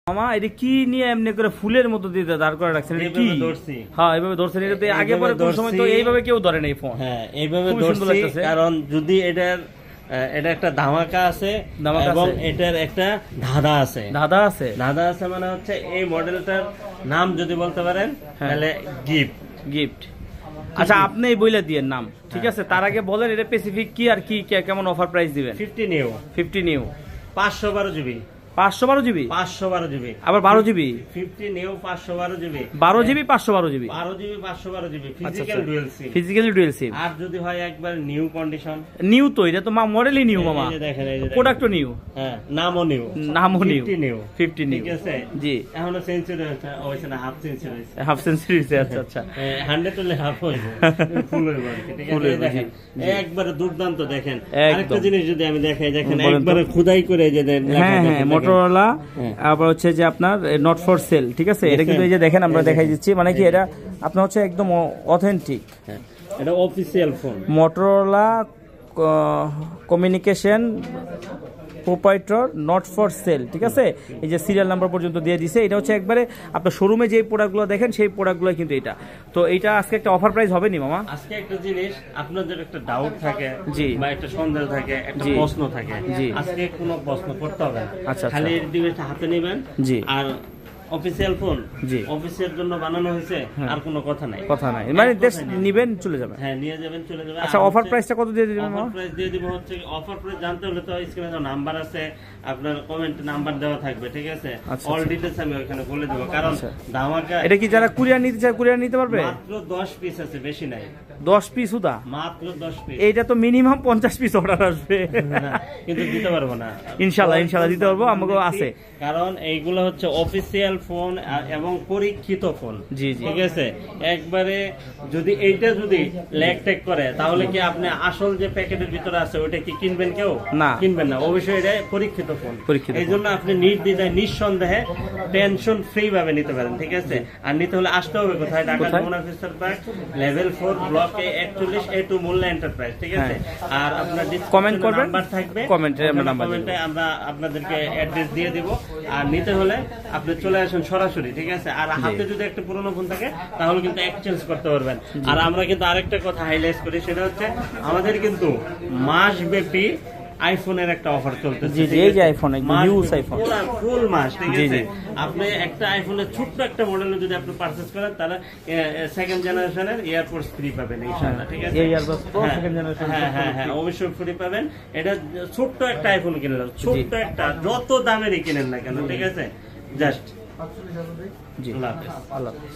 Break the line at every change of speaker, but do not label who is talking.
মামা এটা কি নিয়ে এমনি করে ফুলের মতো দিতে দাঁড় করে রাখছেন? কি হ্যাঁ এইভাবে ধরছেন, এটা আগে পরে কোন সময় তো এইভাবে কেউ ধরে নাই ফোন।
হ্যাঁ এইভাবে ধরছি, কারণ যদি এটা একটা ধামাকা আছে এবং এটার একটা ধাঁধা আছে। ধাঁধা আছে মানে হচ্ছে এই মডেলটার নাম যদি বলতে পারেন তাহলে গিফট।
আচ্ছা আপনি বইলা দিয়েন নাম, ঠিক আছে? তার আগে বলেন এটা স্পেসিফিক কি আর কি কেমন অফার প্রাইস দিবেন?
50 নিউ 512 জিবি
512 জিবি
512 জিবি
আবার 12 GB
50 new 512 GB
12 GB 512 GB
512 GB
physical dual SIM.
আর যদি হয় একবার নিউ কন্ডিশন,
নিউ তো এটা তো মডেলই নিউ মামা,
দেখেন এই যে
প্রোডাক্টও নিউ,
হ্যাঁ নামও নিউ
50 নিউ
ঠিক আছে জি। এখনো সেঞ্চুরি হইছে না, হাফ সেঞ্চুরি হইছে।
আচ্ছা আচ্ছা
100 হলে হাফ হইছে, ফুল হইবে ঠিক আছে। দেখেন একবারে দুর্দান্ত। দেখেন আরেকটা জিনিস যদি আমি দেখাই, দেখেন একবারে খোদাই করে যে দেন।
হ্যাঁ মোটরোলা আবার হচ্ছে যে আপনার নট ফর সেল, ঠিক আছে? এটা কিন্তু এই যে দেখেন আমরা দেখাই দিচ্ছি, মানে কি এটা আপনার হচ্ছে একদম অথেন্টিক,
এটা official phone
Motorola communication proprietor not for sale, ঠিক আছে? এই যে সিরিয়াল নাম্বার পর্যন্ত দিয়ে দিছে। এটা হচ্ছে একবারে আপনার শোরুমে যে প্রোডাক্টগুলো দেখেন সেই প্রোডাক্টগুলো কিন্তু এটা। তো এইটা আজকে একটা অফার প্রাইস হবে নি মামা?
আজকে একটা জিনিস আপনাদের একটা ডাউট থাকে
জি
বা একটা সন্দেহ থাকে, একটা প্রশ্ন থাকে,
জি
আজকে কোনো প্রশ্ন করতে হবে না।
আচ্ছা
খালি এই ডিভাইসটা হাতে নেবেন
জি।
আর অফিশিয়াল ফোন, জি অফিসের জন্য বানানো হয়েছে, আর কোনো কথা নাই
মানে নিবেন চলে যাবেন।
হ্যাঁ নিয়ে যাবেন চলে যাবেন।
আচ্ছা অফার প্রাইসটা কত দিয়ে দিবেন?
অফার প্রাইস দিয়ে দিব হচ্ছে, অফার প্রাইস জানতে হলে তো স্ক্রিনে তো নাম্বার আছে, আপনার কমেন্টে নাম্বার দেওয়া থাকবে, ঠিক আছে? অল ডিটেইলস আমি ওখানে বলে দেব, কারণ ধামাকা। এটা কি যারা কুরিয়ার নিতে চায় কুরিয়ার নিতে পারবে? মাত্র 10 পিস আছে, বেশি নাই।
10 পিস উদা,
মাত্র 10 পিস।
এইটা তো মিনিমাম 50 পিস অর্ডার আসবে,
কিন্তু দিতে পারবো না।
ইনশাআল্লাহ দিতে পারবো, আমাকেও আছে।
কারণ এইগুলো হচ্ছে অফিশিয়াল ফোন এবং পরীক্ষিত ফোন, জি জি ঠিক আছে। একবারে যদি এইটা যদি ল্যাগ ট্যাগ করে তাহলে কি আপনি আসল যে প্যাকেটের ভিতরে আছে ওইটা কি কিনবেন? কেউ না, কিনবেন না। অবশ্যই এটা পরীক্ষিত ফোন, এই জন্য আপনি নির্দ্বিধায় নিঃসন্দেহে টেনশন ফ্রি ভাবে নিতে পারেন, ঠিক আছে? আর নিতে হলে আসতে হবে কোথায়? Dhaka Jamuna future park level 4 block A41 A2 Mollah enterprise, ঠিক আছে? আর আপনার কমেন্ট করবেন, নাম্বার থাকবে কমেন্টে, আমরা আপনাদেরকে অ্যাড্রেস দিয়ে দিব। আর নিতে হলে আপনি চলে আসুন সরাসরি, ঠিক আছে? আর হাতে যদি একটা পুরনো ফোন থাকে তাহলে কিন্তু এক্সচেঞ্জ করতে পারবেন। আর আমরা কিন্তু আরেকটা কথা হাইলাইট করি, সেটা হচ্ছে আমাদের কিন্তু মাসব্যাপী আইফোনের একটা অফার চলতেছে। জি জি এই যে আইফোন ইউজ আইফোন ফুল মাস, ঠিক আছে? আপনি একটা আইফোনের ছোট্ট একটা মডেল যদি আপনি পারচেজ করেন তাহলে সেকেন্ড জেনারেশনের এয়ারপোর্টস ফ্রি পাবেন ইনশাআল্লাহ, ঠিক আছে? এই এয়ারপোর্টস প্রো সেকেন্ড জেনারেশন, হ্যাঁ অবশ্যই ফ্রি পাবেন। এটা ছোট্ট একটা আইফোন কিনলেন, ছোট্ট একটা, যত দামেরই কিনেন না কেন, ঠিক আছে? জাস্ট জি আল্লাহ হাফেজ।